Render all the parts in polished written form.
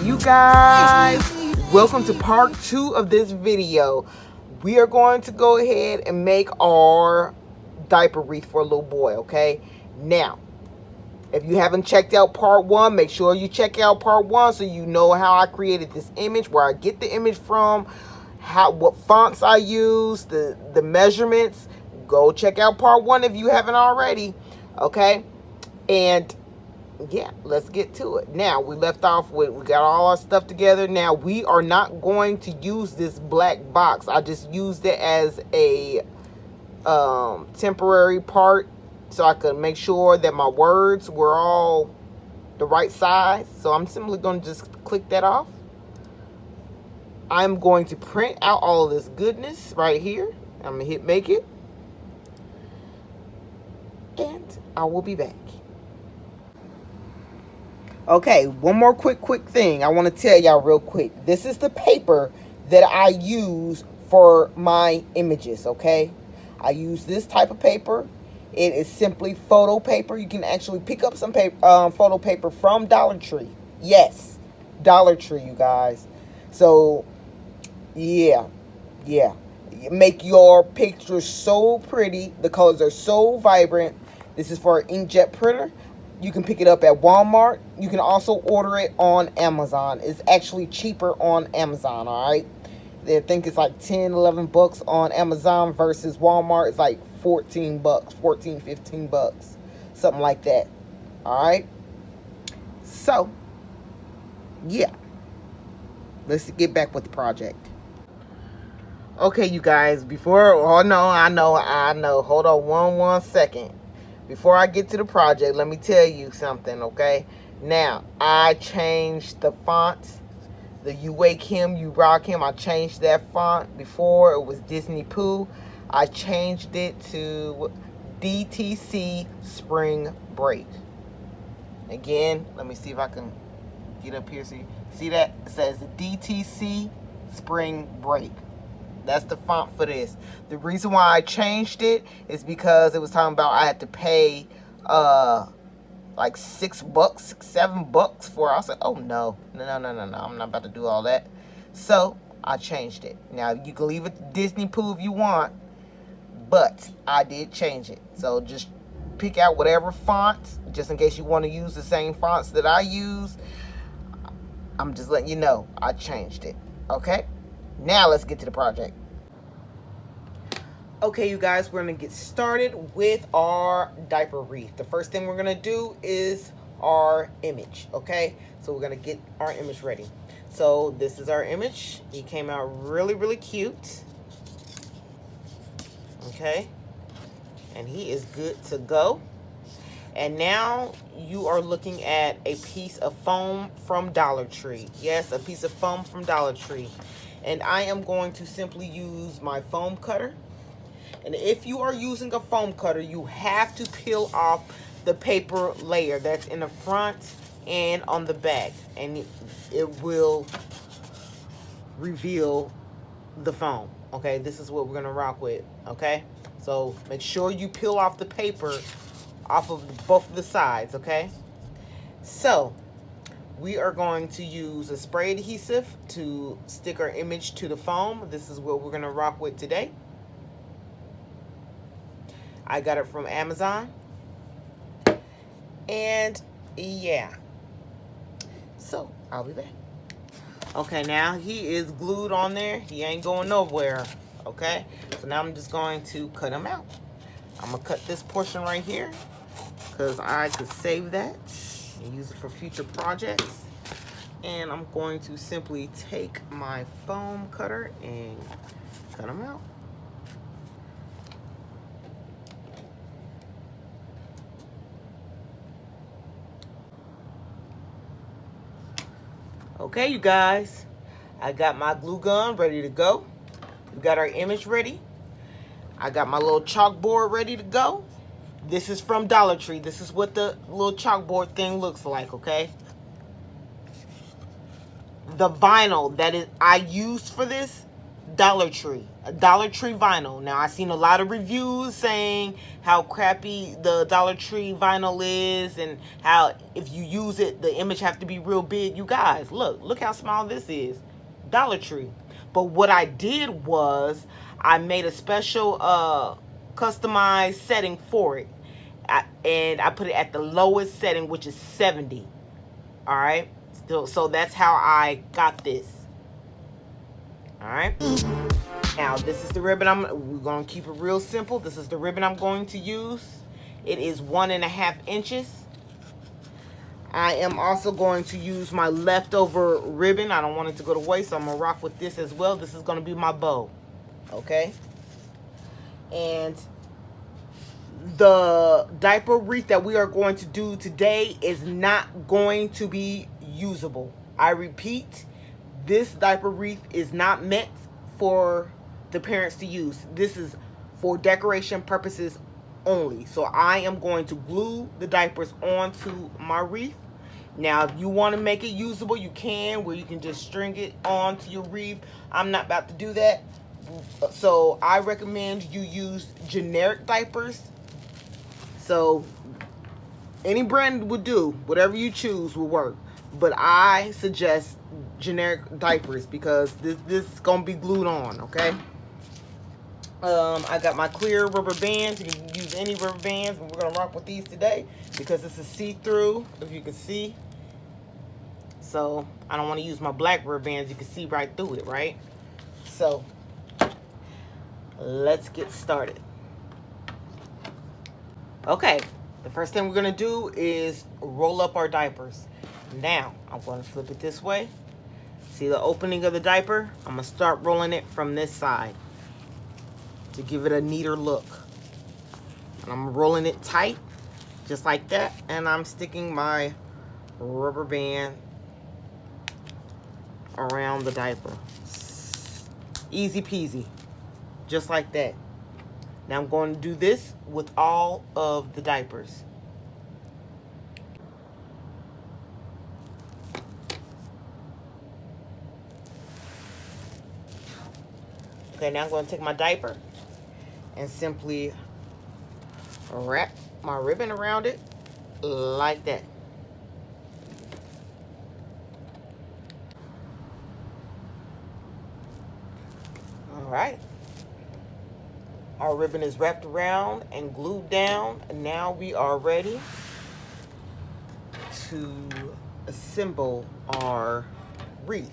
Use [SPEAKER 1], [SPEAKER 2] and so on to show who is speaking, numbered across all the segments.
[SPEAKER 1] you guys, welcome to part 2 of this video. We are going to go ahead and make our diaper wreath for a little boy, okay? Now, if you haven't checked out part 1, make sure you check out part 1 so you know how I created this image, where I get the image from, what fonts I use, the measurements. Go check out part 1 if you haven't already, okay? And yeah, let's get to it. Now, we left off with, we got all our stuff together. Now, we are not going to use this black box. I just used it as a temporary part so I could make sure that my words were all the right size. So I'm simply going to just click that off. I'm going to print out all of this goodness right here. I'm going to hit make it. And I will be back. Okay, one more quick thing I want to tell y'all real quick. This is the paper that I use for my images, okay? I use this type of paper. It is simply photo paper. You can actually pick up some paper, photo paper from Dollar Tree. Yes, Dollar Tree, you guys. So, yeah. Make your pictures so pretty. The colors are so vibrant. This is for an inkjet printer. You can pick it up at Walmart. You can also order it on Amazon. It's actually cheaper on Amazon, all right? I think it's like 10, 11 bucks on Amazon versus Walmart. It's like 14 bucks, 14, 15 bucks, something like that, all right? So, yeah. Let's get back with the project. Okay, you guys, before, oh, no, I know. Hold on one second. Before I get to the project, let me tell you something, okay? Now, I changed the font. The You Wake Him, You Rock Him. I changed that font. Before, it was Disney Pooh. I changed it to DTC Spring Break. Again, let me see if I can get up here. See that? It says DTC Spring Break. That's the font for this. The reason why I changed it is because it was talking about I had to pay like $6, $7 for it. I was like, oh no, I'm not about to do all that. So I changed it. Now you can leave it Disney Pooh if you want, but I did change it. So just pick out whatever fonts, just in case you want to use the same fonts that I use. I'm just letting you know I changed it. Okay? Now let's get to the project. Okay, you guys, we're going to get started with our diaper wreath. The first thing we're going to do is our image, okay? So we're going to get our image ready. So this is our image. He came out really cute. Okay? And he is good to go. And now you are looking at a piece of foam from Dollar Tree. Yes, a piece of foam from Dollar Tree. And I am going to simply use my foam cutter. And if you are using a foam cutter, you have to peel off the paper layer that's in the front and on the back. And it will reveal the foam. Okay, this is what we're going to rock with. Okay, so make sure you peel off the paper off of both of the sides. Okay, so we are going to use a spray adhesive to stick our image to the foam. This is what we're going to rock with today. I got it from Amazon. And yeah. So, I'll be back. Okay, now he is glued on there. He ain't going nowhere. Okay? So now I'm just going to cut him out. I'm going to cut this portion right here, because I could save that and use it for future projects. And I'm going to simply take my foam cutter and cut them out. Okay, you guys, I got my glue gun ready to go. We got our image ready. I got my little chalkboard ready to go. This is from Dollar Tree. This is what the little chalkboard thing looks like, okay? The vinyl that I used for this, Dollar Tree, a Dollar Tree vinyl. Now, I've seen a lot of reviews saying how crappy the Dollar Tree vinyl is and how if you use it, the image have to be real big. You guys, look how small this is. Dollar Tree. But what I did was I made a special customized setting for it. And I put it at the lowest setting, which is 70. All right. So that's how I got this. All right. Now, this is the ribbon we're going to keep it real simple. This is the ribbon I'm going to use. It is 1.5 inches. I am also going to use my leftover ribbon. I don't want it to go to waste, so I'm going to rock with this as well. This is going to be my bow. Okay. And the diaper wreath that we are going to do today is not going to be usable. I repeat, this diaper wreath is not meant for the parents to use. This is for decoration purposes only. So I am going to glue the diapers onto my wreath. Now, if you want to make it usable, you can, where you can just string it onto your wreath. I'm not about to do that. So I recommend you use generic diapers. So any brand would do, whatever you choose will work. But I suggest generic diapers because this is gonna be glued on, okay? I got my clear rubber bands. You can use any rubber bands, but we're gonna rock with these today because this is see-through, if you can see. So I don't want to use my black rubber bands. You can see right through it, right? So let's get started. Okay, the first thing we're gonna do is roll up our diapers. Now, I'm going to flip it this way. See the opening of the diaper? I'm going to start rolling it from this side to give it a neater look. And I'm rolling it tight, just like that. And I'm sticking my rubber band around the diaper. Easy peasy, just like that. Now I'm going to do this with all of the diapers. Okay, now I'm going to take my diaper and simply wrap my ribbon around it like that. All right. Our ribbon is wrapped around and glued down, and now we are ready to assemble our wreath.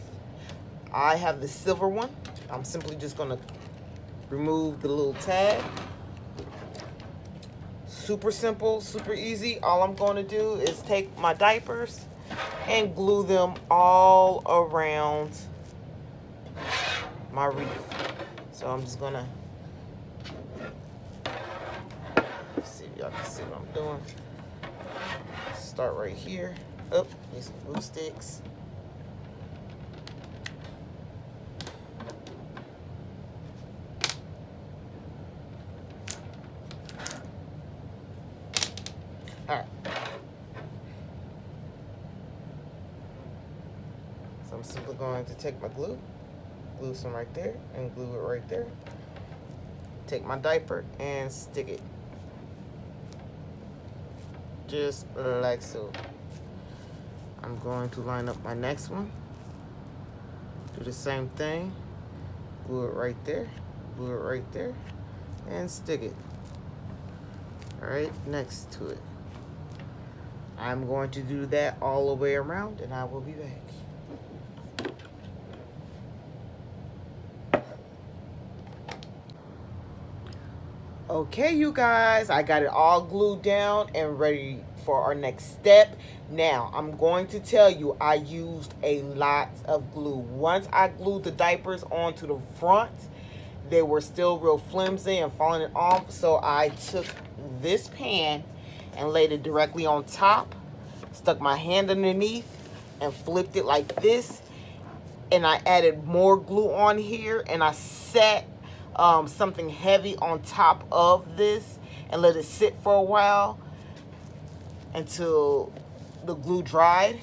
[SPEAKER 1] I have the silver one. I'm simply just going to remove the little tag. Super simple, super easy. All I'm going to do is take my diapers and glue them all around my wreath. So I'm just going to see if y'all can see what I'm doing. Start right here. Oh, need some glue sticks. Alright. So I'm simply going to take my glue some right there, and glue it right there. Take my diaper and stick it. Just like so. I'm going to line up my next one. Do the same thing. Glue it right there. Glue it right there. And stick it. Alright, next to it. I'm going to do that all the way around, and I will be back. Okay, you guys, I got it all glued down and ready for our next step. Now, I'm going to tell you, I used a lot of glue. Once I glued the diapers onto the front, they were still real flimsy and falling off. So I took this pan and laid it directly on top, stuck my hand underneath and flipped it like this. And I added more glue on here, and I set something heavy on top of this and let it sit for a while until the glue dried.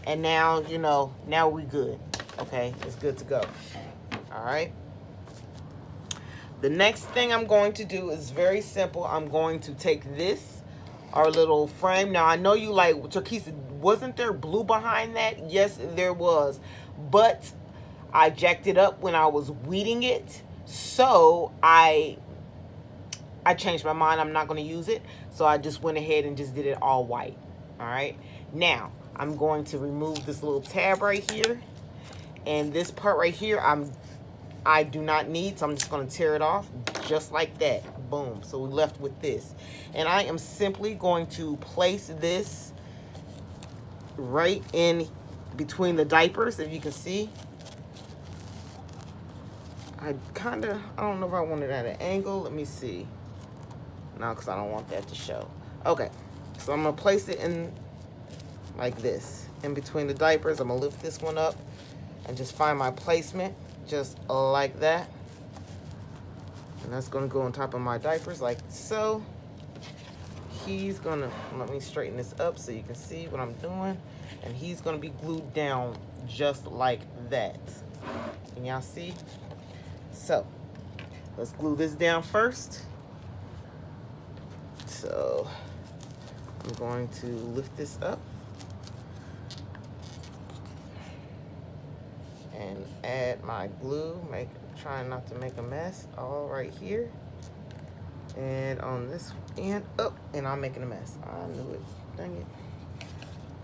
[SPEAKER 1] And now, you know, now we good. Okay, it's good to go. All right. The next thing I'm going to do is very simple. I'm going to take this, our little frame. Now, I know you like, Turkissa, wasn't there blue behind that? Yes, there was. But I jacked it up when I was weeding it. So I changed my mind. I'm not going to use it. So I just went ahead and just did it all white. All right. Now, I'm going to remove this little tab right here. And this part right here, I do not need, so I'm just going to tear it off just like that. Boom. So we're left with this. And I am simply going to place this right in between the diapers, if you can see. I don't know if I want it at an angle. Let me see. No, because I don't want that to show. Okay. So I'm going to place it in like this. In between the diapers. I'm going to lift this one up and just find my placement. Just like that. And that's going to go on top of my diapers like so. He's going to, let me straighten this up so you can see what I'm doing. And he's going to be glued down just like that. Can y'all see? So, let's glue this down first. So, I'm going to lift this up. And add my glue, trying not to make a mess, all right here. And on this end, oh, and I'm making a mess. I knew it, dang it.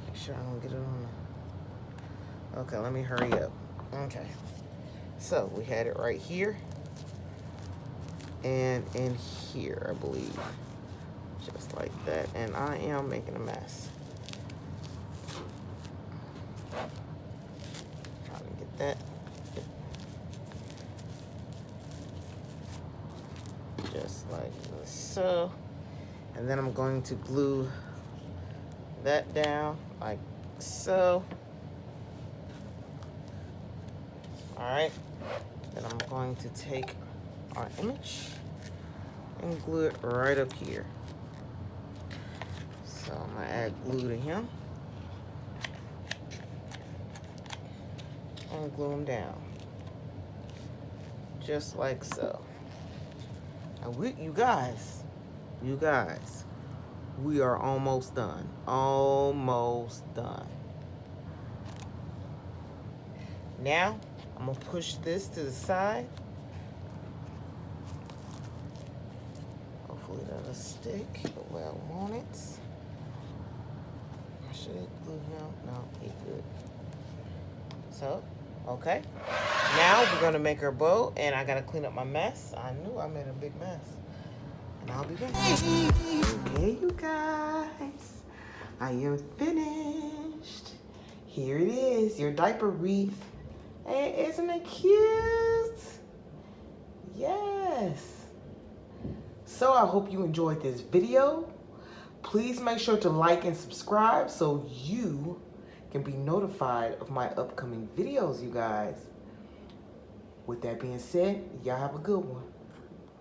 [SPEAKER 1] Make sure I don't get it on the, okay, let me hurry up. Okay, so we had it right here. And in here, I believe. Just like that, and I am making a mess. That just like so, and then I'm going to glue that down like so. All right, then I'm going to take our image and glue it right up here. So I'm gonna add glue to him. And glue them down just like so. And you guys, we are almost done. Now I'm gonna push this to the side. Hopefully that'll stick the way I want it. Should glue him? No, he's good. So, okay. Now we're gonna make our bow, and I gotta clean up my mess. I knew I made a big mess. And I'll be back. Okay, you guys. I am finished. Here it is, your diaper wreath. Hey, isn't it cute? Yes. So I hope you enjoyed this video. Please make sure to like and subscribe so you can be notified of my upcoming videos, you guys. With that being said, y'all have a good one.